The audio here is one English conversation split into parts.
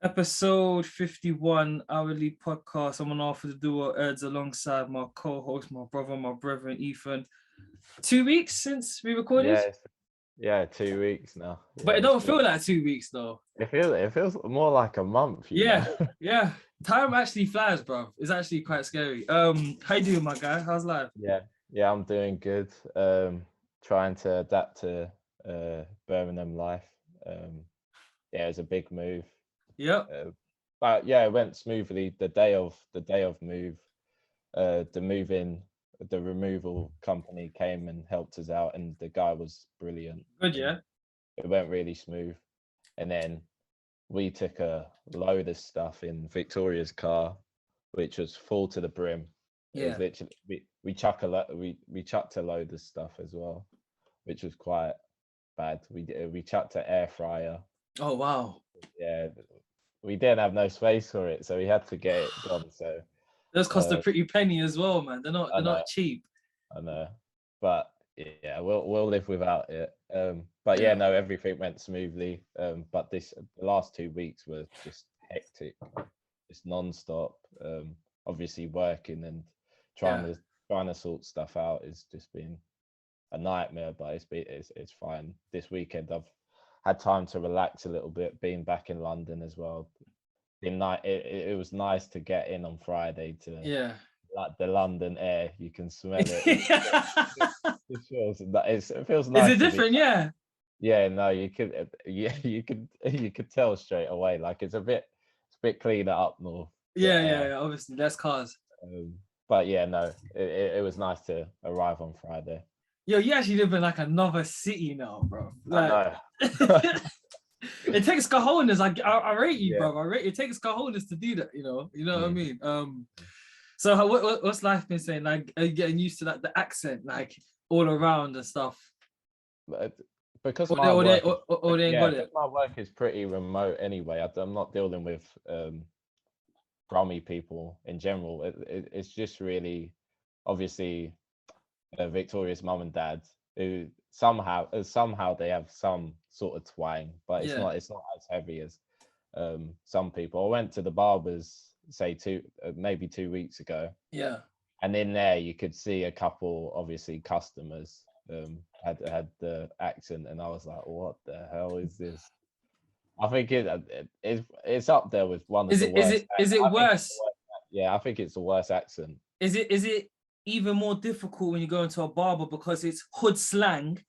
Episode 51, hourly podcast. I'm on After the Duo Eds alongside my co-host, my brother, my brethren, Ethan. 2 weeks since we recorded, Yeah, yeah, 2 weeks now. but Yeah, it it's don't been, feel like 2 weeks though. it feels more like a month, Yeah, yeah. Time actually flies, bro. It's actually quite scary. How you doing, my guy? How's life? Yeah, yeah, I'm doing good. Trying to adapt to Birmingham life. Yeah, it's a big move. Yep. Uh, but yeah, it went smoothly. The day of move, the moving, the removal company came and helped us out, and the guy was brilliant, Good, and yeah. it went really smooth. And then we took a load of stuff in Victoria's car, which was full to the brim. It was Yeah. literally we chucked a load of stuff as well, which was quite bad. We chucked an air fryer. Oh wow. Yeah, we didn't have no space for it, so we had to get it gone. So Those cost a uh, pretty penny as well, man. They're not I they're know, not cheap. I know, but yeah, we'll live without it. But yeah, Yeah. no, everything went smoothly. But the last 2 weeks were just hectic, just non-stop. Obviously working and trying Yeah. to trying to sort stuff out has just been a nightmare. But it's fine. This weekend I've had time to relax a little bit. Being back in London as well. It was nice to get in on Friday to Yeah. like the London air. You can smell it. It feels Is nice it to be. different? Yeah. Yeah, no, you could. Yeah, you could tell straight away. Like it's a bit cleaner up north. The Yeah, yeah, air. yeah. Obviously, less cars. But yeah, no, it was nice to arrive on Friday. Yo, you actually live in like another city now, bro. I Like, know. it takes cojones. I rate you, Yeah. bro. It takes cojones to do that. You know what I Mm. mean. So what's life been saying? Like, are you getting used to like the accent, like all around and stuff? But because Or they, my or they, work is or they ain't yeah, got because it. my work is pretty remote anyway. I'm not dealing with Brummy people in general. It's just really obviously Victoria's mum and dad who somehow they have some sort of twang, but it's Yeah, not as heavy as some people. I went to the barbers say maybe 2 weeks ago, yeah. and in there you could see a couple obviously customers had the accent, and I was like, what the hell is this? I think it's up there with one of Is the it is worst. it is it I think it's the worse? worst. Yeah, I think it's the worst accent. Is it even more difficult when you go into a barber because it's hood slang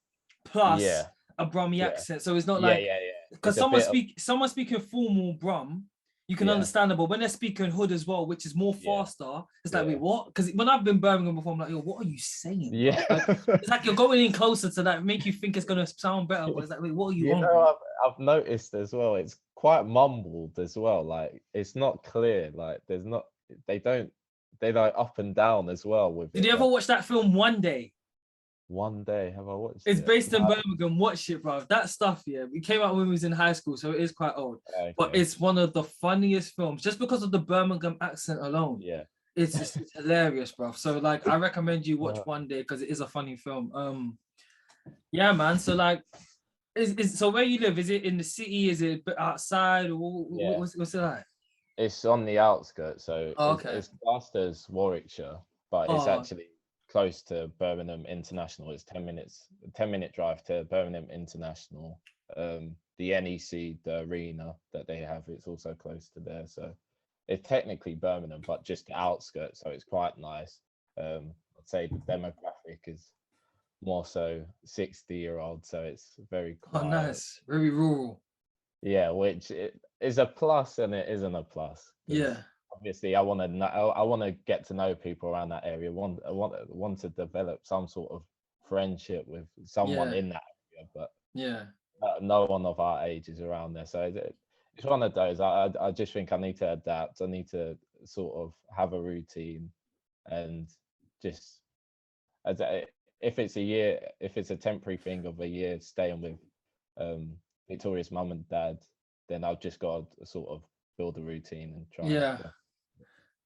plus Yeah, a Brummy yeah, accent? So it's not yeah, like yeah, yeah. because It's a bit of someone speaking formal Brum, you can yeah, understand it, but when they're speaking hood as well, which is more yeah, faster, it's like, yeah, wait, what? Because when I've been Birmingham before, I'm like, yo, what are you saying, bro? yeah. Like, it's like you're going in closer to that, make you think it's gonna sound better, but it's like, wait, what are you You on, know, bro? I've noticed as well. It's quite mumbled as well. Like it's not clear. Like there's not. They don't. They like up and down as well with Did it. you ever Like watch that film One Day? one day, have I watched It's it? based in No. Birmingham. Watch it, bro. That stuff, yeah. We came out when we was in high school, so it is quite old. But Okay. it's one of the funniest films, just because of the Birmingham accent alone. Yeah. It's hilarious, bro. So like, I recommend you watch Uh, One Day because it is a funny film. Yeah, man. So like, is so where you live? Is it in the city? Is it a bit outside? yeah. What's it like? It's on the outskirts, so Oh, it's okay. it's classed as Warwickshire, but it's Oh, actually close to Birmingham International. It's 10-minute drive to Birmingham International. The NEC, the arena that they have, it's also close to there. So it's technically Birmingham, but just the outskirts. So it's quite nice. I'd say the demographic is more so 60-year-old, so it's very oh, quiet. nice. Very rural. Yeah, which it is a plus and it isn't a plus because Yeah, obviously I want to get to know people around that area. Want to develop some sort of friendship with someone yeah, in that area, but yeah, no one of our age is around there. So it's one of those. I just think I need to adapt. I need to sort of have a routine and just as if it's a year, if it's a temporary thing of a year staying with Victoria's mum and dad, then I've just got to sort of build a routine and try and yeah.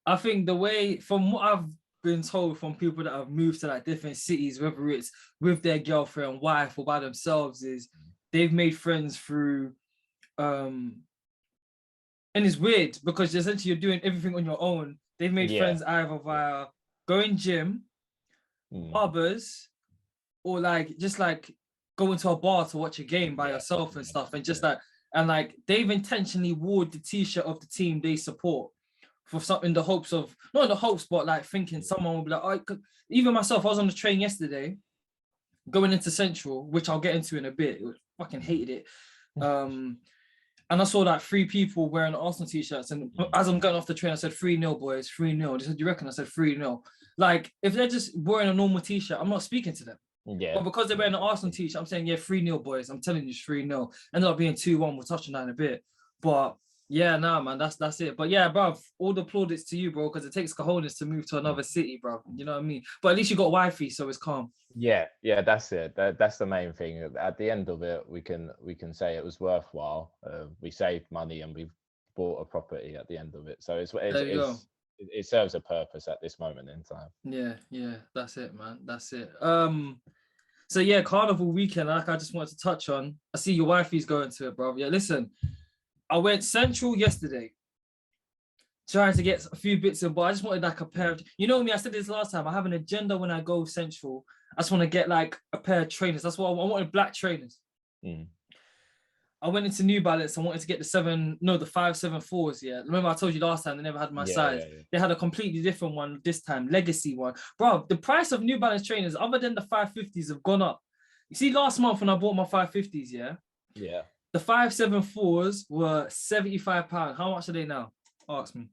I think the way, from what I've been told from people that have moved to like different cities, whether it's with their girlfriend, wife, or by themselves, is they've made friends through um And it's weird because essentially you're doing everything on your own. They've made friends either via going gym, barbers, or like just like going to a bar to watch a game by yourself and stuff. And just like, and like they've intentionally wore the t-shirt of the team they support for something in the hopes of, not in the hopes, but like thinking someone will be like, oh, even myself, I was on the train yesterday going into Central, which I'll get into in a bit. Fucking hated it. And I saw like 3 people wearing Arsenal t-shirts. And as I'm going off the train, I said 3-0, boys, 3-0. They said, you reckon? I said 3-0. Like, if they're just wearing a normal t-shirt, I'm not speaking to them. Yeah. But because they're wearing an Arsenal t-shirt, I'm saying, 3-0, boys. I'm telling you, it's 3-0. Ended up being 2-1. We'll touch on that in a bit. But yeah, nah, man, that's it. But yeah, bruv, all the plaudits to you, bro, because it takes cojones to move to another city, bro. You know what I mean? But at least you got Wi-Fi, so it's calm. Yeah, that's it. That's the main thing. At the end of it, we can say it was worthwhile. We saved money and we've bought a property at the end of it. So it serves a purpose at this moment in time. Yeah, that's it, man. That's it. So yeah, Carnival weekend, like I just wanted to touch on. I see your wifey's going to it, bro. Yeah, listen, I went Central yesterday, trying to get a few bits in, but I just wanted like a pair of, you know me, I said this last time, I have an agenda when I go Central. I just want to get like a pair of trainers. That's what I wanted, black trainers. I went into New Balance. I wanted to get the 574s. Yeah, remember I told you last time they never had my size. Yeah. They had a completely different one this time, legacy one. Bro, the price of New Balance trainers, other than the 550s, have gone up. You see, last month when I bought my 550s, yeah, the 574s were £75. How much are they now? Ask me.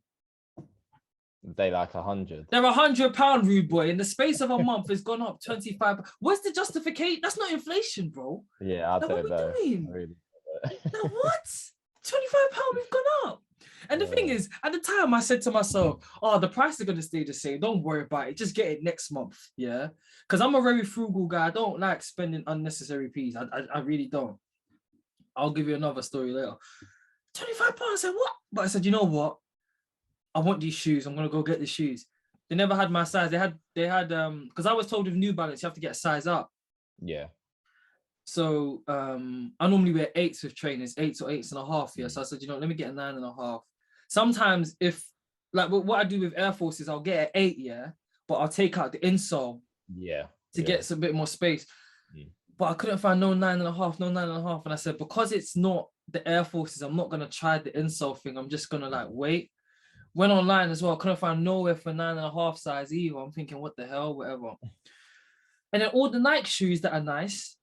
They like 100. They're £100, rude boy. In the space of a month, it's gone up 25. Where's the justification? That's not inflation, bro. Yeah, I don't know. Really. Now what? £25 we've gone up. And the thing is, at the time I said to myself, oh, the price is going to stay the same. Don't worry about it. Just get it next month. Yeah. Because I'm a very frugal guy. I don't like spending unnecessary fees. I really don't. I'll give you another story later. £25. I said, what? But I said, you know what? I want these shoes. I'm going to go get the shoes. They never had my size. They had, because I was told with New Balance, you have to get a size up. Yeah. So I normally wear 8s with trainers, 8s or 8.5. Yeah. So I said, let me get a 9.5. Sometimes if, like what I do with Air Forces, I'll get an 8, yeah, but I'll take out the insole. Yeah. To get some bit more space. But I couldn't find no 9.5. And I said, because it's not the Air Forces, I'm not going to try the insole thing. I'm just going to like wait. Went online as well. Couldn't find nowhere for 9.5 size either. I'm thinking, what the hell, whatever. And then all the Nike shoes that are nice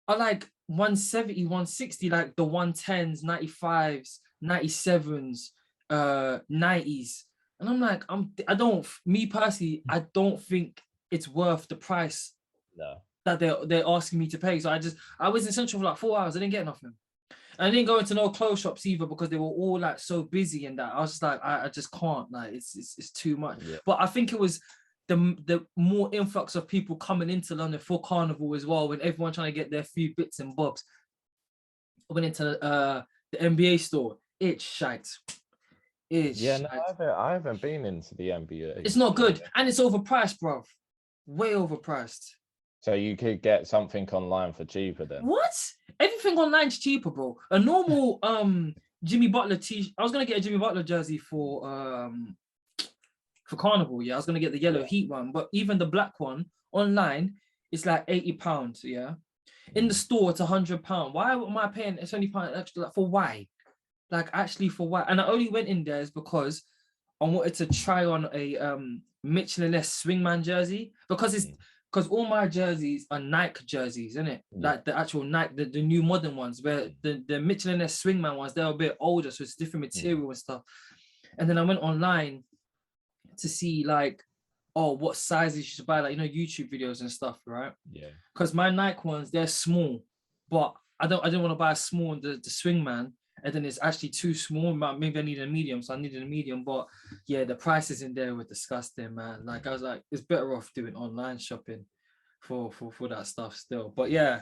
are like 170, 160, like the 110s, 95s, 97s, 90s. And I'm like, me personally, I don't think it's worth the price that they're asking me to pay. So I was in Central for like 4 hours. I didn't get nothing. And I didn't go into no clothes shops either because they were all like so busy and that. I was just like, I just can't, like, it's too much. Yeah. But I think it was the more influx of people coming into London for Carnival as well, when everyone trying to get their few bits and bobs. I went into the NBA store. It's shite. I haven't been into the NBA. It's not good. And it's overpriced, bro. Way overpriced. So you could get something online for cheaper then? What? Everything online's cheaper, bro. A normal Jimmy Butler I was gonna get a Jimmy Butler jersey for Carnival. Yeah, I was gonna get the yellow Heat one, but even the black one online, it's like £80. Yeah, in the store it's £100. Why am I paying £20 extra? Like, for why? Like, actually, for why? And I only went in there is because I wanted to try on a Mitchell&Ness Swingman jersey because all my jerseys are Nike jerseys, isn't it? Yeah. Like the actual Nike, the new modern ones, where the Mitchell&Ness Swingman ones, they're a bit older, so it's different material and stuff. And then I went online to see like, what sizes you should buy, like, YouTube videos and stuff, right? Yeah. Because my Nike ones, they're small, but I didn't want to buy a small the Swingman, and then it's actually too small. Maybe I need a medium, so I needed a medium. But yeah, the prices in there were disgusting, man. Like, I was like, it's better off doing online shopping for that stuff still. But yeah.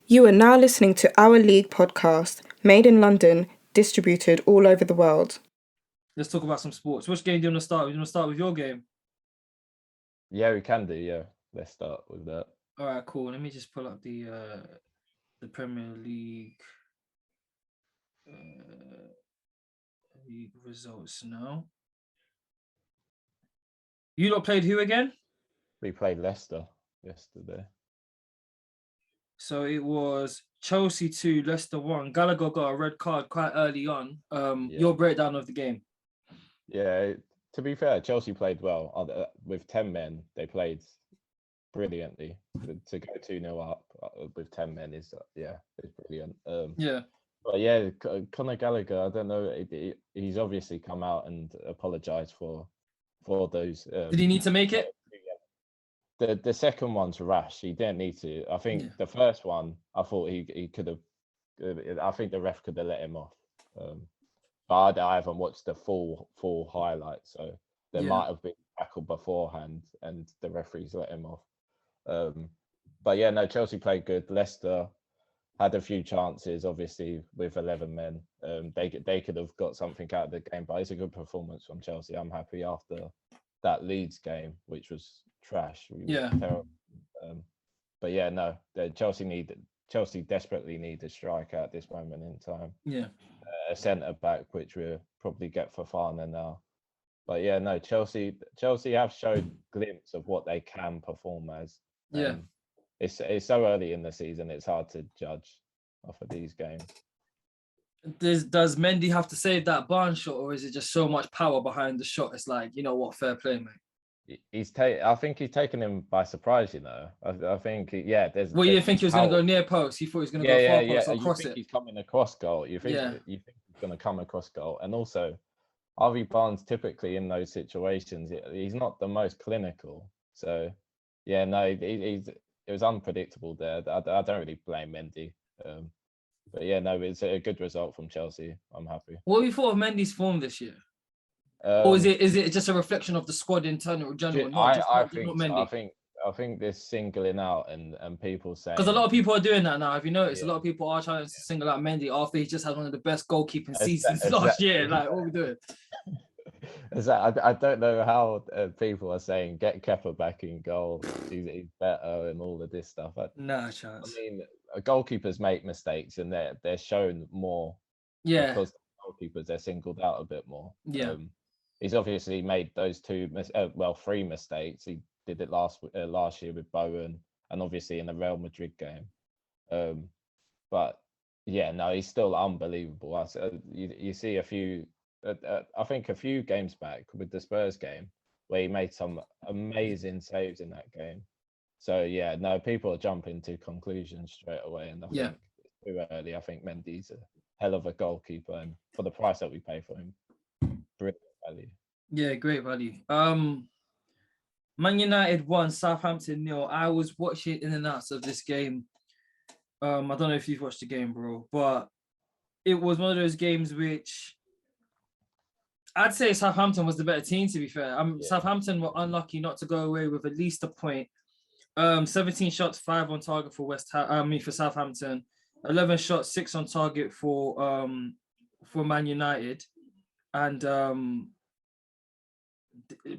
You are now listening to Our League podcast, made in London, distributed all over the world. Let's talk about some sports. Which game do you want to start with? You want to start with your game? Yeah, we can do. Yeah, let's start with that. All right, cool. Let me just pull up the Premier League. League results now. You lot played who again? We played Leicester yesterday. So it was Chelsea 2, Leicester 1. Gallagher got a red card quite early on. Your breakdown of the game. Yeah, to be fair, Chelsea played well. With 10 men, they played brilliantly. To go 2-0 up with 10 men is brilliant. But yeah, Conor Gallagher, I don't know. He's obviously come out and apologised for those. Did he need to make it? The second one's rash. He didn't need to. I think the first one, I thought he could have. I think the ref could have let him off. But I haven't watched the full highlight, so there might have been tackle beforehand, and the referees let him off. But yeah, no, Chelsea played good. Leicester had a few chances, obviously with 11 men. They could have got something out of the game, but it's a good performance from Chelsea. I'm happy after that Leeds game, which was trash. Terrible. But yeah, no, Chelsea desperately need a striker at this moment in time. Yeah, a centre back, which we'll probably get for Fafana now. But yeah, no, Chelsea have showed glimpse of what they can perform as. It's so early in the season; it's hard to judge off of these games. Does Mendy have to save that Barnes shot, or is it just so much power behind the shot? It's like, you know what, fair play, mate. I think he's taken him by surprise. You know, I think there's. Well, you think he was going to go near post? You thought he was going to go far post or cross it? He's coming across goal. You think he's going to come across goal, and also, Harvey Barnes typically in those situations, he's not the most clinical. So, yeah, no, it was unpredictable there. I don't really blame Mendy. But yeah, no, it's a good result from Chelsea. I'm happy. What have you thought of Mendy's form this year? Or is it just a reflection of the squad in general? I think this singling out and people saying, because a lot of people are doing that now. Have you noticed? A lot of people are trying to single out Mendy after he just had one of the best goalkeeping seasons last year. Like, what are we doing? I don't know how people are saying get Kepa back in goal. He's better and all of this stuff. Nah, chance. I mean, goalkeepers make mistakes and they're shown more. Yeah. Because goalkeepers, they're singled out a bit more. Yeah. He's obviously made those three mistakes. He did it last year with Bowen and obviously in the Real Madrid game. But yeah, no, he's still unbelievable. You see a few. I think a few games back with the Spurs game where he made some amazing saves in that game. So yeah, no, people are jumping to conclusions straight away, and I think it's too early. I think Mendy's a hell of a goalkeeper, and for the price that we pay for him, brilliant value. Yeah, great value. Man United won, Southampton 0. I was watching in and outs of this game. I don't know if you've watched the game, bro, but it was one of those games which I'd say Southampton was the better team, to be fair. Southampton were unlucky not to go away with at least a point. 17 shots, 5 on target for for Southampton. 11 shots, 6 on target for Man United. And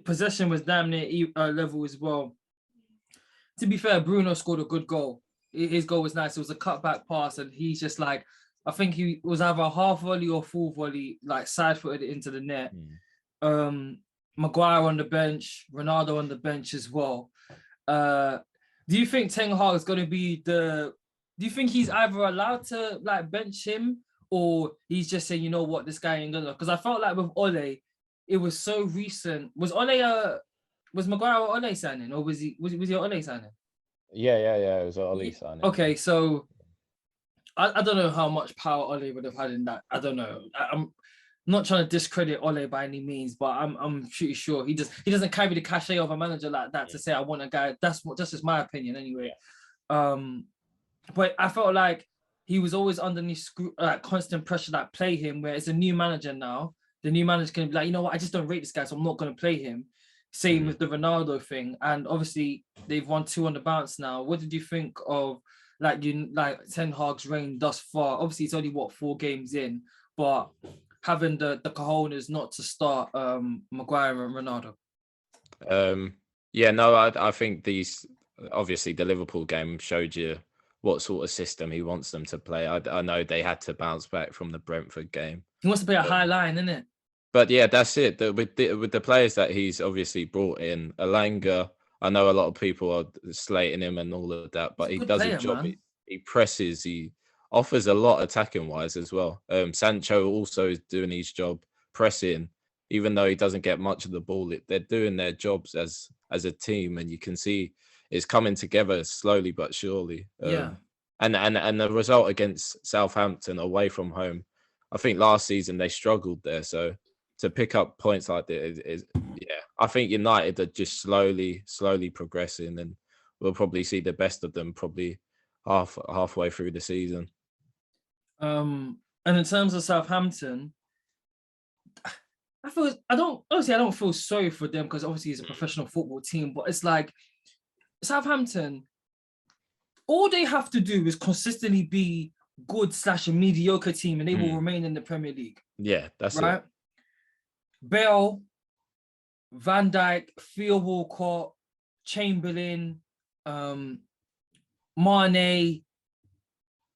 possession was damn near level as well. To be fair, Bruno scored a good goal. His goal was nice. It was a cutback pass, and he's just like, I think he was either a half volley or full volley, like side-footed into the net. Maguire on the bench, Ronaldo on the bench as well. Do you think Ten Hag is going to be do you think he's either allowed to like bench him, or he's just saying, you know what, this guy ain't gonna? Because I felt like with Ole, it was so recent. Was Maguire or Ole signing, or was he Ole signing? Yeah, it was Ole signing. Okay, so I don't know how much power Ole would have had in that. I don't know. I'm not trying to discredit Ole by any means, but I'm pretty sure he doesn't carry the cachet of a manager like that to say I want a guy. That's just my opinion anyway. But I felt like he was always underneath constant pressure, like play him. Where it's a new manager now, the new manager's gonna be like, you know what, I just don't rate this guy, so I'm not gonna play him. Same with the Ronaldo thing, and obviously they've won 2 on the bounce now. What did you think of Ten Hag's reign thus far? Obviously, it's only 4 games in, but having the cojones not to start Maguire and Ronaldo. I think obviously the Liverpool game showed you what sort of system he wants them to play. I know they had to bounce back from the Brentford game. He wants to play a high line, innit? But yeah, that's it. With the players that he's obviously brought in, Alanga, I know a lot of people are slating him and all of that, but He's a he good does a player, job. man. He presses. He offers a lot attacking wise as well. Sancho also is doing his job pressing, even though he doesn't get much of the ball. They're doing their jobs as a team, and you can see it's coming together slowly but surely. Yeah. And the result against Southampton away from home, I think last season they struggled there. So to pick up points like this is yeah, I think United are just slowly progressing, and we'll probably see the best of them probably halfway through the season. And in terms of Southampton, I don't feel sorry for them because obviously it's a professional football team, but it's like Southampton, all they have to do is consistently be good / a mediocre team and they will remain in the Premier League. Yeah, that's right. it. Bale, Van Dijk, Theo Walcott, Chamberlain, Mane.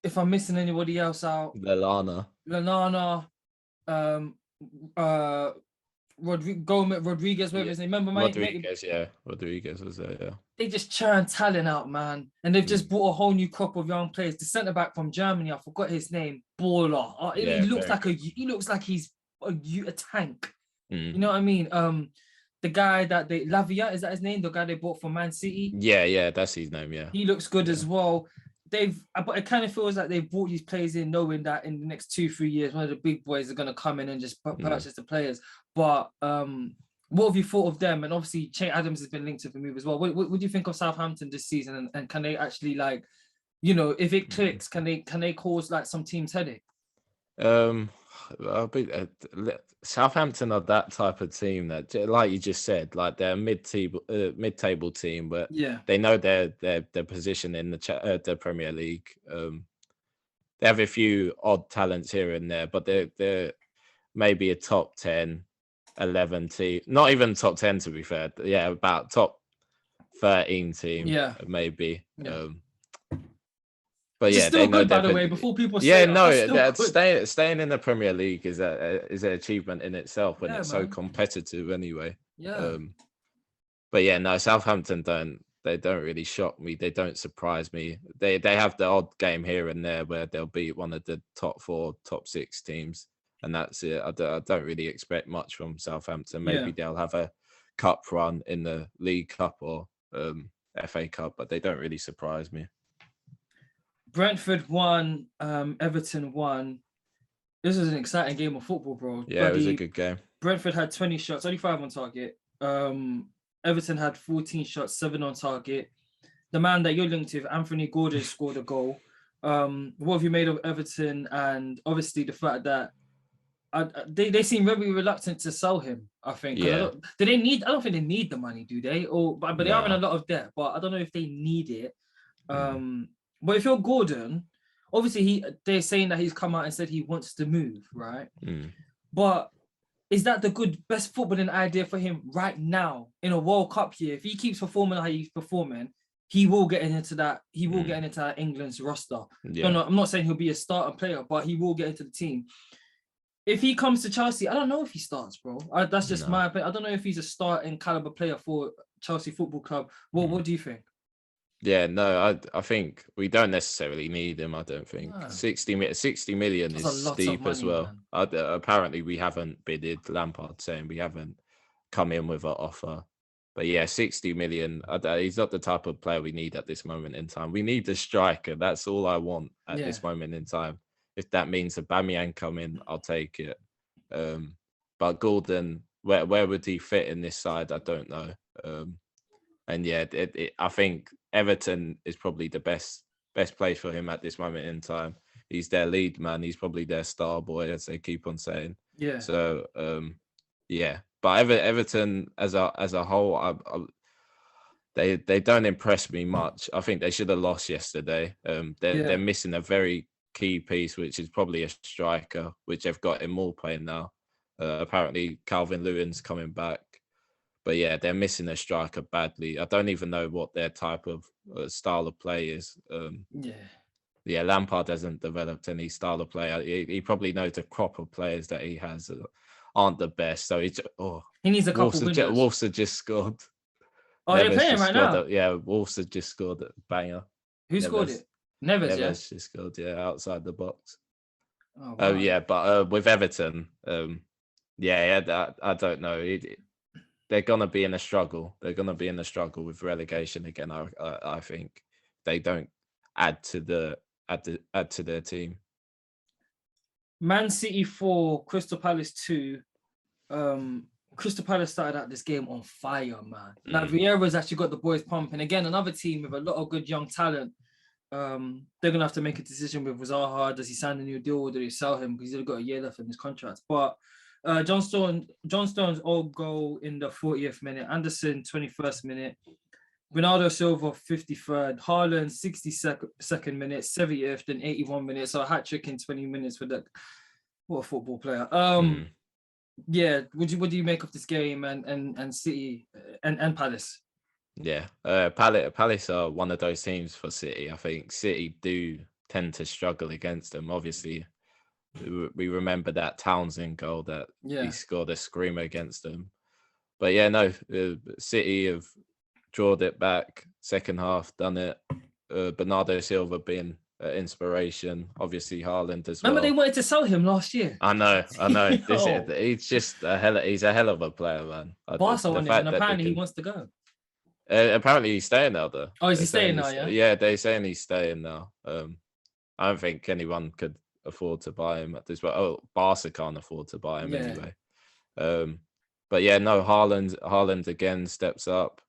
If I'm missing anybody else out, Lallana, Rodriguez, whatever his name. Remember, Rodriguez, Rodriguez was there, yeah. They just churn talent out, man. And they've just brought a whole new crop of young players. The centre-back from Germany, I forgot his name, Baller. He looks like he's a tank. You know what I mean? The guy that Lavia, is that his name? The guy they bought from Man City? Yeah, that's his name, yeah. He looks good as well. But it kind of feels like they've brought these players in knowing that in the next 2-3 years, one of the big boys are going to come in and just purchase the players. But what have you thought of them? And obviously, Che Adams has been linked to the move as well. What do you think of Southampton this season? And can they actually, like, you know, if it clicks, can they cause like some teams headache? Southampton are that type of team that, like you just said, like they're a mid-table team, but they know their position in the Premier League. They have a few odd talents here and there, but they're maybe a top 10, 11 team. Not even top 10 to be fair. Yeah, about top 13 team. Yeah, maybe. Yeah. But yeah, still good, by the way. Before people say, staying in the Premier League is an achievement in itself when it's so competitive anyway. Yeah. But yeah, no, Southampton don't really shock me. They don't surprise me. They have the odd game here and there where they'll beat one of the top 4, top 6 teams, and that's it. I don't really expect much from Southampton. Maybe they'll have a cup run in the League Cup or FA Cup, but they don't really surprise me. Brentford won, Everton won. This was an exciting game of football, bro. Yeah, it was a good game. Brentford had 20 shots, only 5 on target. Everton had 14 shots, 7 on target. The man that you're linked with, Anthony Gordon, scored a goal. What have you made of Everton? And obviously the fact that they seem very reluctant to sell him, I think. Yeah. I don't think they need the money, do they? But they are in a lot of debt, but I don't know if they need it. But if you're Gordon, obviously they're saying that he's come out and said he wants to move, right? But is that the best footballing idea for him right now in a World Cup year? If he keeps performing how he's performing, he will get into that. He will get into that England's roster. Yeah. No, I'm not saying he'll be a starter player, but he will get into the team. If he comes to Chelsea, I don't know if he starts, bro. That's just my opinion. I don't know if he's a starting caliber player for Chelsea Football Club. What do you think? Yeah, no, I think we don't necessarily need him. I don't think 60 million is steep as well. Apparently, we haven't bidded. Lampard saying we haven't come in with an offer, but yeah, 60 million. He's not the type of player we need at this moment in time. We need a striker. That's all I want at this moment in time. If that means Aubameyang come in, I'll take it. But Gordon, where would he fit in this side? I don't know. And yeah, I think Everton is probably the best place for him at this moment in time. He's their lead man. He's probably their star boy, as they keep on saying. Yeah. So yeah, but Everton as a whole, they don't impress me much. I think they should have lost yesterday. They're missing a very key piece, which is probably a striker, which they've got in Maupay now. Apparently, Calvin Lewin's coming back. But yeah, they're missing a striker badly. I don't even know what their type of style of play is. yeah, Lampard hasn't developed any style of play. He probably knows the crop of players that he has aren't the best. So he needs a couple windows. Wolves have just scored. Oh, they're playing right now. Yeah, Wolves have just scored a banger. Who scored it? Neves, yeah. Neves just scored, outside the box. Oh, wow. Yeah, but with Everton, I don't know. They're gonna be in a struggle. They're gonna be in a struggle with relegation again. I think they don't add to their team. Man City 4, Crystal Palace 2. Crystal Palace started out this game on fire, man. Like Vieira's actually got the boys pumping. Again, another team with a lot of good young talent. They're gonna have to make a decision with Zaha. Does he sign a new deal or do they sell him? Because he's only got a year left in his contract. But John Stone's old goal in the 40th minute, Anderson 21st minute, Bernardo Silva 53rd, Haaland 62nd minute, 70th, then 81 minutes. So a hat trick in 20 minutes for that. What a football player. Yeah, what do you make of this game and City and Palace? Yeah, Palace are one of those teams for City. I think City do tend to struggle against them. Obviously, we remember that Townsend goal that he scored a screamer against them. But yeah, no, City have drawed it back. Second half, done it. Bernardo Silva being inspiration. Obviously, Haaland as well. Remember they wanted to sell him last year. I know. He's just he's a hell of a player, man. Barca wanted him, and apparently he wants to go. Apparently he's staying now, though. Oh, is he staying now? Yeah. Yeah, they're saying he's staying now. I don't think anyone could afford to buy him at this point. Oh, Barca can't afford to buy him anyway. But yeah, no, Haaland again steps up.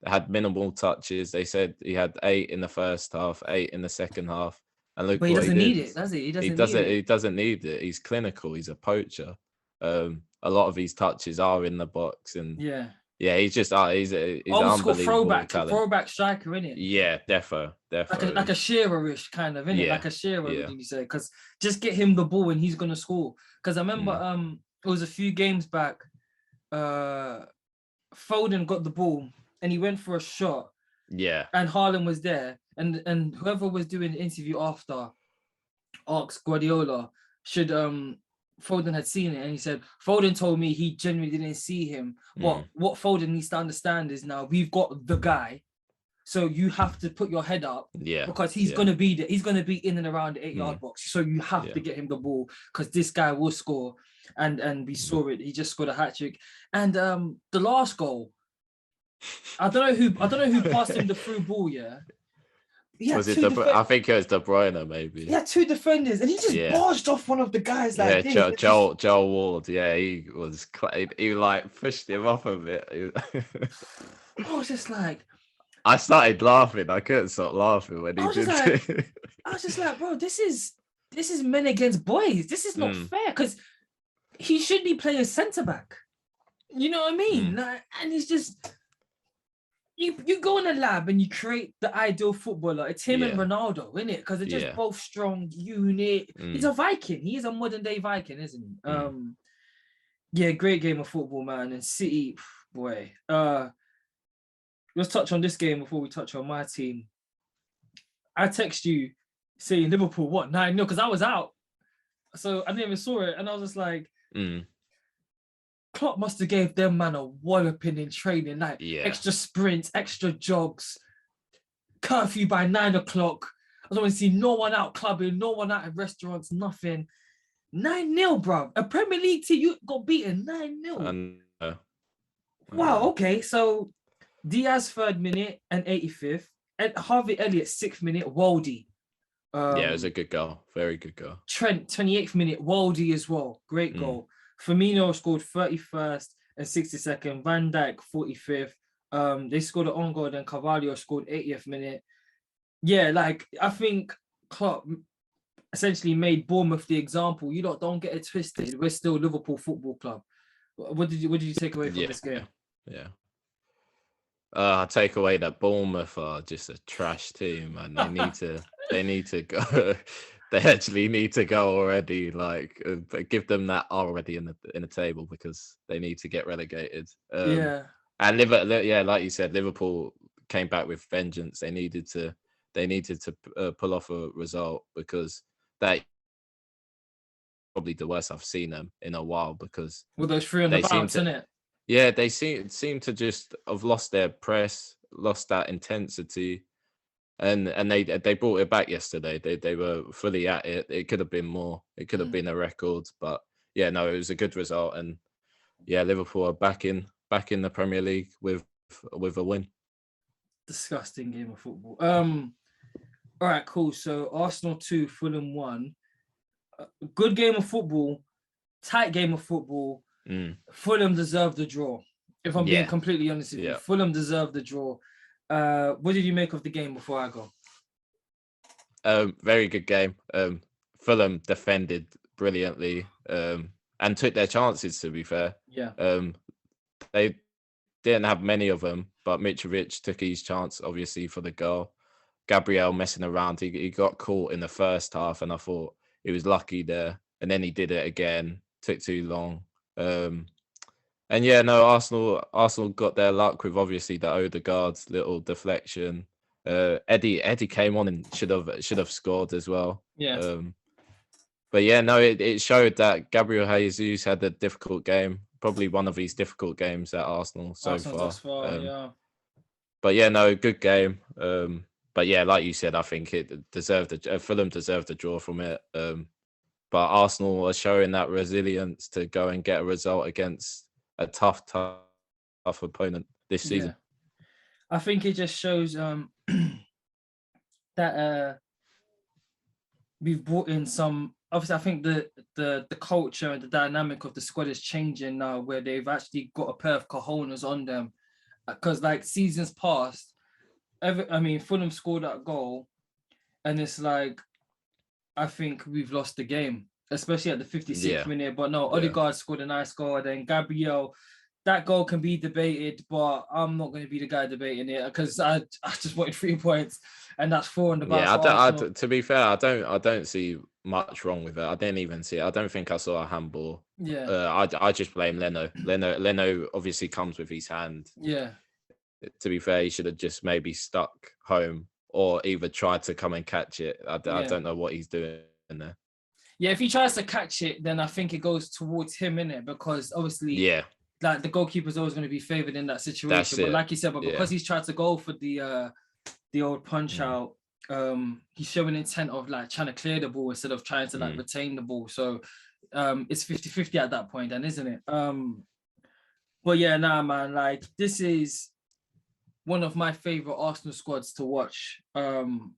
Had minimal touches. They said he had 8 in the first half, 8 in the second half. And look, but he doesn't need it, does he? He doesn't need it. He's clinical. He's a poacher. A lot of his touches are in the box, and he's just he's an unbelievable throwback striker, isn't it? Yeah, defo. Like a Shearer-ish kind of, innit? Like a Shearer, would you say? Because just get him the ball and he's gonna score. Because I remember it was a few games back. Foden got the ball and he went for a shot. Yeah. And Haaland was there, and whoever was doing the interview after asked Guardiola should Foden had seen it, and he said Foden told me he genuinely didn't see him. What Foden needs to understand is now we've got the guy, so you have to put your head up, because he's gonna be there. He's gonna be in and around the 8-yard box, so you have to get him the ball because this guy will score. And we saw it. He just scored a hat trick, and the last goal, I don't know who passed him the through ball. Was it I think it was De Bruyne, maybe. He had 2 defenders, and he just barged off one of the guys like this. Joel Ward. Yeah, he like pushed him off a bit. I was just like, I started laughing. I couldn't stop laughing when he did it. I was just like, bro, this is men against boys. This is not fair, because he should be playing centre back. You know what I mean? Like, and he's just. You go in a lab and you create the ideal footballer. It's him and Ronaldo, isn't it? Because they're just both strong unit. He's a Viking. He is a modern day Viking, isn't he? Great game of football, man. And City, boy. Let's touch on this game before we touch on my team. I text you saying Liverpool, 9-0? Because I was out. So I didn't even saw it. And I was just like, Klopp must have gave them man a walloping in training, like extra sprints, extra jogs, curfew by 9 o'clock. I don't want to see no one out clubbing, no one out at restaurants, nothing. 9-0, bro. A Premier League team, you got beaten 9-0. Wow, okay. So Diaz 3rd minute and 85th. And Harvey Elliott 6th minute, Waldy. It was a good goal. Very good goal. Trent 28th minute, Waldy as well. Great goal. Firmino scored 31st and 62nd. Van Dijk 45th. They scored an own goal, then Carvalho scored 80th minute. Yeah, like I think Klopp essentially made Bournemouth the example. You don't get it twisted. We're still Liverpool Football Club. What did you take away from this game? I take away that Bournemouth are just a trash team, and they need to go. They actually need to go already. Like, give them that already in the table, because they need to get relegated. And like you said, Liverpool came back with vengeance. They needed to they needed to pull off a result, because that probably the worst I've seen them in a while, because with those three on the bounce, isn't it? Yeah, they seem to just have lost their press, lost that intensity, and they brought it back yesterday. They were fully at it. It could have been more. It could have been a record, but yeah, no, it was a good result, and yeah, Liverpool are back in the Premier League with a win. Disgusting game of football. All right, cool. So Arsenal 2, Fulham 1. Good game of football, tight game of football. Fulham deserved the draw. If I'm being completely honest with you, Fulham deserved the draw. What did you make of the game before I go? Very good game. Fulham defended brilliantly and took their chances, to be fair. Yeah. They didn't have many of them, but Mitrovic took his chance, obviously, for the goal. Gabriel messing around. He got caught in the first half, and I thought he was lucky there. And then he did it again. Took too long. And yeah, no, Arsenal got their luck with, obviously, the Odegaard's little deflection. Eddie came on and should have scored as well. Yeah. But yeah, no, it showed that Gabriel Jesus had a difficult game, probably one of his difficult games at Arsenal so far. Yeah. But yeah, no, good game. But yeah, like you said, I think it Fulham deserved a draw from it. But Arsenal are showing that resilience to go and get a result against a tough opponent this season. Yeah. I think it just shows that we've brought in some. Obviously, I think the culture and the dynamic of the squad is changing now, where they've actually got a pair of cojones on them. Because like seasons past, Fulham scored that goal, and it's like, I think we've lost the game, especially at the 56th minute. But no, Odegaard scored a nice goal, and then Gabriel, that goal can be debated, but I'm not going to be the guy debating it, because I just wanted 3 points, and that's 4 on the bounce. Yeah, to be fair, I don't see much wrong with it. I didn't even see it. I don't think I saw a handball. Yeah. I just blame Leno. Leno obviously comes with his hand. Yeah. To be fair, he should have just maybe stuck home, or either tried to come and catch it. I don't know what he's doing there. Yeah, if he tries to catch it, then I think it goes towards him, innit? Because obviously, like the goalkeeper's always going to be favoured in that situation. But like you said, because he's tried to go for the old punch out, he's showing intent of like trying to clear the ball instead of trying to like retain the ball. So it's 50-50 at that point, then, isn't it? But yeah, nah, man, like this is one of my favorite Arsenal squads to watch. And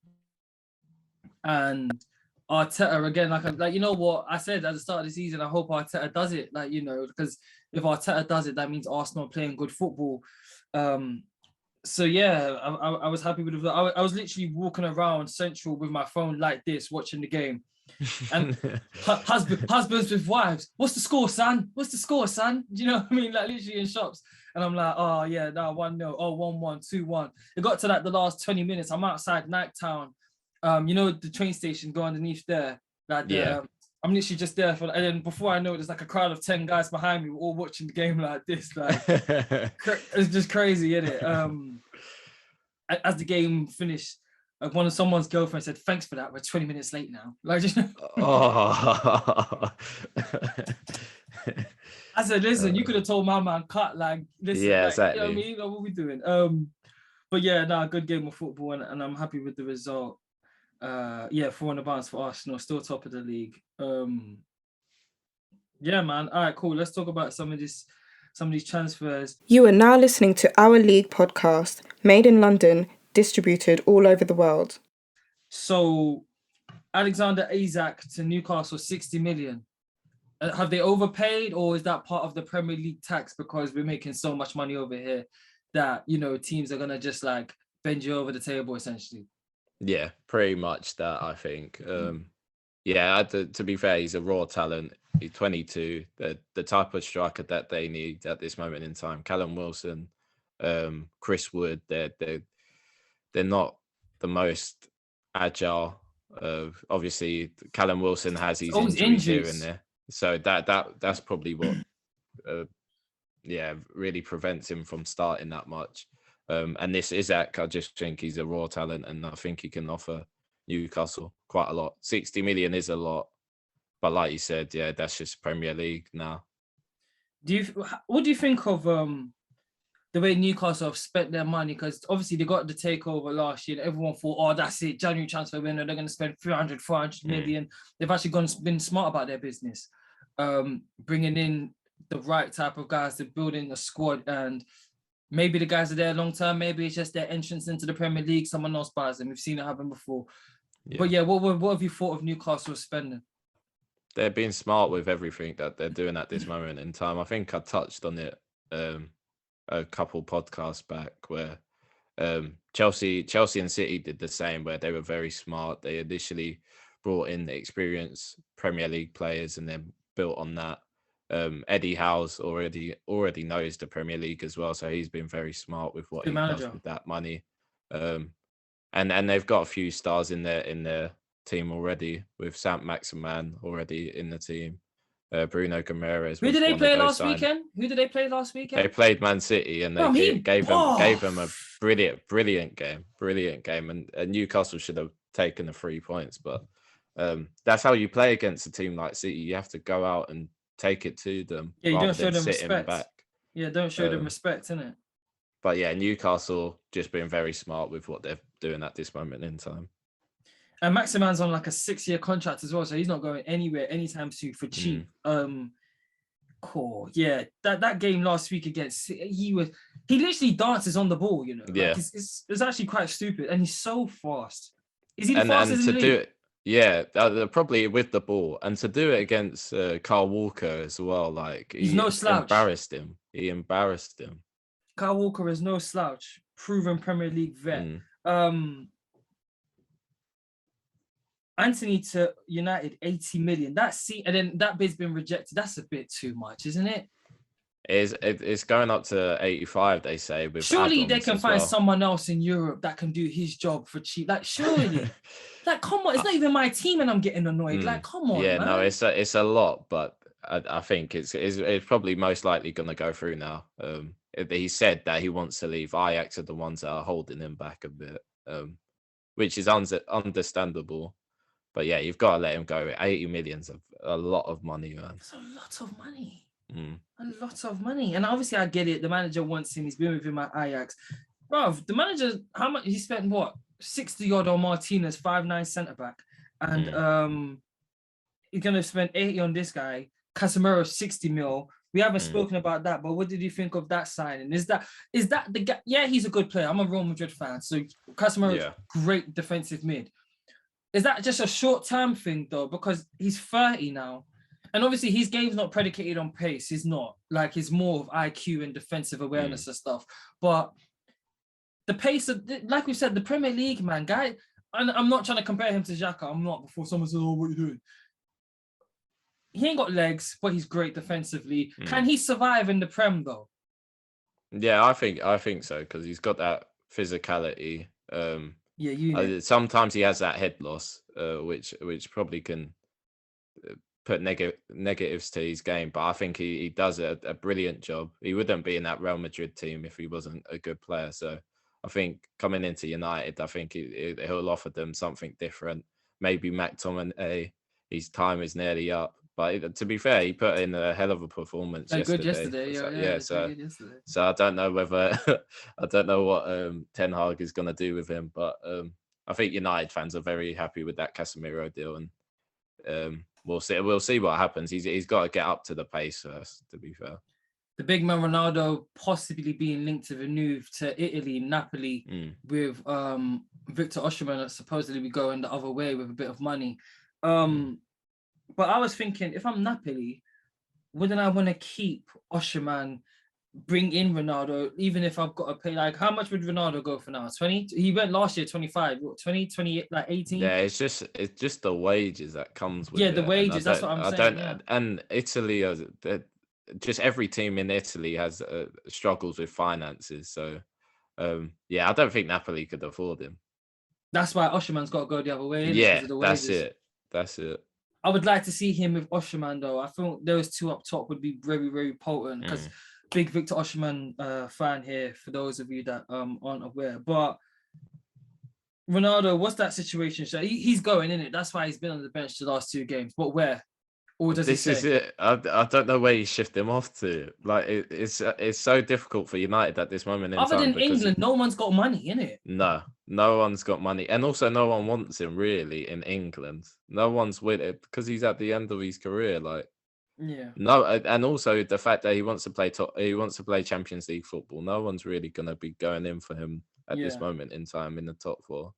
Arteta again, like you know what I said at the start of the season, I hope Arteta does it, like, you know, because if Arteta does it, that means Arsenal are playing good football. So yeah, I was happy with it. I was literally walking around Central with my phone like this, watching the game. And husbands with wives, what's the score, son? What's the score, son? Do you know what I mean? Like literally in shops. And I'm like, oh yeah, no, 1-0, oh 1-1, 2-1. It got to like the last 20 minutes. I'm outside Nighttown. You know, the train station go underneath there. Like I'm literally just there and then before I know it, there's like a crowd of 10 guys behind me, all watching the game like this. Like it's just crazy, isn't it? As the game finished, one of someone's girlfriend said, "Thanks for that. We're 20 minutes late now." Like, I said, "Listen, you could have told my man cut. Like, listen, exactly. You know what I mean? Like, what we doing?" But yeah, good game of football, and I'm happy with the result. 4 on the bounce for Arsenal, still top of the league. Yeah, man. All right, cool. Let's talk about some of these transfers. You are now listening to Our League podcast, made in London, distributed all over the world. So, Alexander Isak to Newcastle, 60 million. Have they overpaid, or is that part of the Premier League tax because we're making so much money over here that, you know, teams are gonna just like bend you over the table essentially? Yeah, pretty much that, I think. To be fair, he's a raw talent. He's 22, the type of striker that they need at this moment in time. Callum Wilson, Chris Wood, they're not the most agile. Obviously, Callum Wilson has his injuries here and there, so that's probably what really prevents him from starting that much. And this Isak, I just think he's a raw talent, and I think he can offer Newcastle quite a lot. 60 million is a lot, but like you said, yeah, that's just Premier League now. What do you think of the way Newcastle have spent their money? Because obviously they got the takeover last year. Everyone thought, oh, that's it, January transfer window, they're going to spend 400 million. They've actually been smart about their business, bringing in the right type of guys, to building a squad, and maybe the guys are there long term. Maybe it's just their entrance into the Premier League. Someone else buys them. We've seen it happen before. Yeah. But yeah, what have you thought of Newcastle spending? They're being smart with everything that they're doing at this moment in time. I think I touched on it a couple podcasts back, where Chelsea and City did the same, where they were very smart. They initially brought in the experienced Premier League players and then built on that. Eddie Howe's already knows the Premier League as well, so he's been very smart with what he does with that money. And they've got a few stars in their team already, with Saint-Maximin already in the team. Bruno Guimaraes. Who did they play last weekend? They played Man City, and they gave them a brilliant game. And Newcastle should have taken the 3 points, but that's how you play against a team like City. You have to go out and take it to them. Yeah, you don't show them respect. Back. Yeah, don't show them respect, innit? But yeah, Newcastle just being very smart with what they're doing at this moment in time. And Maximan's on like a 6-year contract as well, so he's not going anywhere anytime soon for cheap. Cool. Yeah, that game last week against he literally dances on the ball, you know. Yeah, like it's actually quite stupid, and he's so fast. Is he the fastest in the league? Do it, yeah, probably with the ball, and to do it against Kyle Walker as well, like he's no slouch. He embarrassed him. Kyle Walker is no slouch, proven Premier League vet. Anthony to United, 80 million. And then that bid's been rejected. That's a bit too much, isn't it? It's going up to 85, they say. With surely they can find someone else in Europe that can do his job for cheap. Like, surely. Like, come on. It's not even my team and I'm getting annoyed. Like, come on, yeah, man. No, it's a lot, but I think it's probably most likely going to go through now. He said that he wants to leave. Ajax are the ones that are holding him back a bit, which is understandable. But yeah, you've got to let him go. 80 million's a lot of money, man. It's a lot of money. A lot of money. And obviously, I get it. The manager wants him. He's been with him at Ajax. Bro, the manager, how much? He spent what? 60 odd on Martinez, 5'9" centre back. And he's going to spend 80 on this guy. Casemiro, 60 mil. We haven't spoken about that, but what did you think of that signing? Is that the guy? Yeah, he's a good player. I'm a Real Madrid fan. So Casemiro is great defensive mid. Is that just a short-term thing, though? Because he's 30 now. And obviously, his game's not predicated on pace. He's not. Like, it's more of IQ and defensive awareness and stuff. But the pace of, like we said, the Premier League, man, guy, and I'm not trying to compare him to Xhaka. I'm not, before someone says, oh, what are you doing? He ain't got legs, but he's great defensively. Can he survive in the Prem, though? Yeah, I think so, because he's got that physicality. Sometimes he has that head loss, which probably can put negatives to his game. But I think he does a brilliant job. He wouldn't be in that Real Madrid team if he wasn't a good player. So I think coming into United, I think he'll offer them something different. Maybe McTominay, his time is nearly up. But to be fair, he put in a hell of a performance yesterday. Good yesterday. So I don't know whether I don't know what Ten Hag is going to do with him, but I think United fans are very happy with that Casemiro deal, and we'll see what happens. He's got to get up to the pace first. To be fair, the big man Ronaldo possibly being linked to the move to Italy, Napoli, with Victor Osimhen supposedly be going the other way with a bit of money. But I was thinking, if I'm Napoli, wouldn't I want to keep Osimhen, bring in Ronaldo, even if I've got to pay, like, how much would Ronaldo go for now? 20? He went last year, 25, 20, 28, like 18? Yeah, it's just the wages that comes with it. Yeah, the wages, that's what I'm saying. And Italy, just every team in Italy has struggles with finances. So, I don't think Napoli could afford him. That's why Osimhen's got to go the other way. Yeah, that's it. I would like to see him with Osimhen, though. I think those two up top would be very, very potent, because big Victor Osimhen fan here, for those of you that aren't aware. But Ronaldo, what's that situation? So he's going in it. That's why he's been on the bench the last 2 games. But where? Or does This he is say? it. I don't know where you shift him off to. Like it's so difficult for United at this moment in Other time than because England, no one's got money in it. no one's got money, and also no one wants him really in England. No one's with it because he's at the end of his career. Like Yeah. no, and also the fact that he wants to play Champions League football. No one's really gonna be going in for him at this moment in time in the top 4.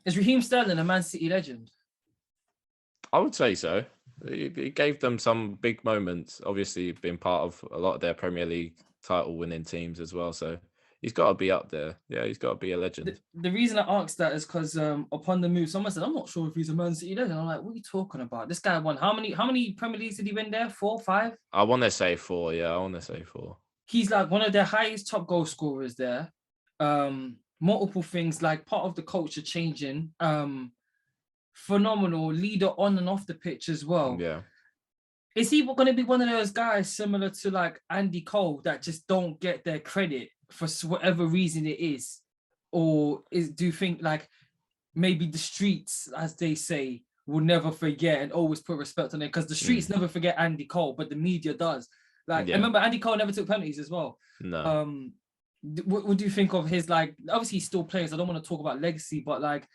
Is Raheem Sterling a Man City legend? I would say so. He gave them some big moments. Obviously, been part of a lot of their Premier League title-winning teams as well. So he's got to be up there. Yeah, he's got to be a legend. The reason I asked that is because upon the move, someone said, "I'm not sure if he's a Man City legend." I'm like, "What are you talking about? This guy won how many Premier Leagues did he win there? 4, 5?" I want to say 4. Yeah, I want to say 4. He's like one of their highest top goal scorers there. Multiple things, like part of the culture changing. Phenomenal leader on and off the pitch as well. Yeah. Is he going to be one of those guys similar to like Andy Cole that just don't get their credit for whatever reason it is? Or do you think like maybe the streets, as they say, will never forget and always put respect on it? Because the streets never forget Andy Cole, but the media does. Like, I remember Andy Cole never took penalties as well. No. What do you think of his, like, obviously he still plays. I don't want to talk about legacy, but like,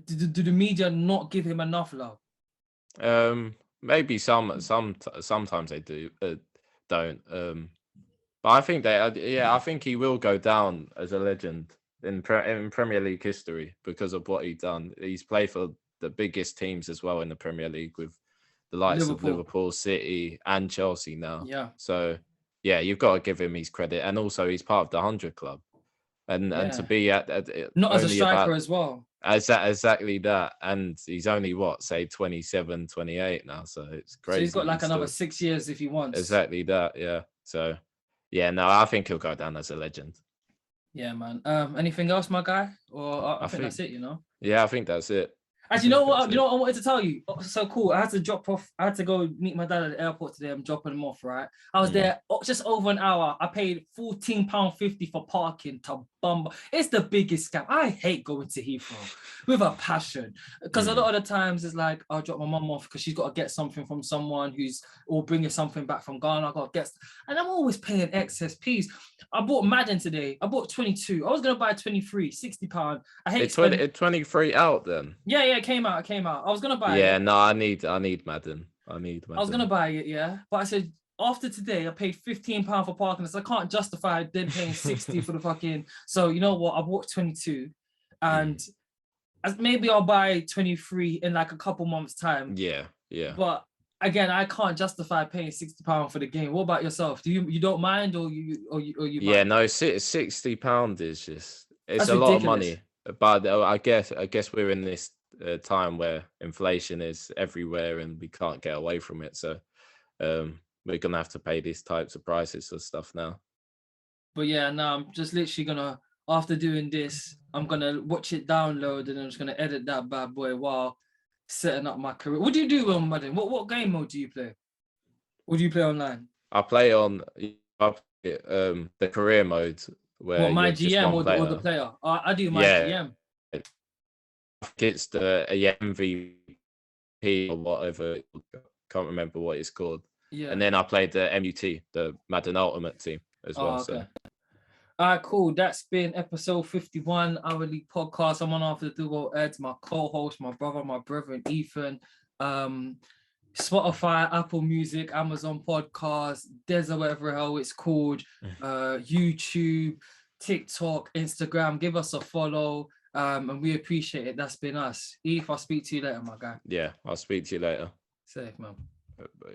do the media not give him enough love? Maybe sometimes they do don't. But I think I think he will go down as a legend in Premier League history because of what he's done. He's played for the biggest teams as well in the Premier League with the likes of Liverpool, City, and Chelsea now. Yeah. So yeah, you've got to give him his credit, and also he's part of the 100 club, and to be at not as a striker as well. Exactly that, and he's only 27, 28 now, so it's crazy. So he's got like another 6 years if he wants. Exactly that, yeah. So yeah, no, I think he'll go down as a legend. Yeah, man. Anything else, my guy? Or I think that's it, you know? Yeah, I think that's it. Actually, you know what I wanted to tell you? So cool. I had to drop off. I had to go meet my dad at the airport today. I'm dropping him off, right? I was there just over an hour. I paid £14.50 for parking to bumble. It's the biggest scam. I hate going to Heathrow with a passion. Because a lot of the times it's like, I'll drop my mum off because she's got to get something from someone or bringing something back from Ghana. I got to get, and I'm always paying excess fees. I bought Madden today. I bought 22. I was going to buy 23, £60. I hate it. 23 out then? Yeah, it came out. I was going to buy it. Yeah, no, I need Madden. I was going to buy it, yeah. But I said, after today, I paid £15 for parking. So I can't justify then paying 60 for the fucking... So you know what? I bought 22. And maybe I'll buy 23 in like a couple months' time. Yeah. But again, I can't justify paying £60 for the game. What about yourself? Do you don't mind or you Yeah, no, £60 is just... It's That's a lot ridiculous. of money. But I guess we're in this time where inflation is everywhere and we can't get away from it. So we're going to have to pay these types of prices for stuff now. But yeah, no, I'm just literally going to, after doing this, I'm going to watch it download and I'm just going to edit that bad boy while setting up my career. What do you do on Madden? What game mode do you play? Or do you play online? I play on the career mode. Where my GM or the player? I do my GM. It's the MVP or whatever. Can't remember what it's called. Yeah. And then I played the MUT, the Madden Ultimate team as well. Okay. So. All right, cool. That's been episode 51, Our League Podcast. I'm on after the duo Eds, my co-host, my brother, Ethan. Spotify, Apple Music, Amazon Podcast, Deza, whatever hell it's called, YouTube, TikTok, Instagram. Give us a follow, and we appreciate it. That's been us. Eve, I'll speak to you later, my guy. Yeah, I'll speak to you later. Safe, man. Bye.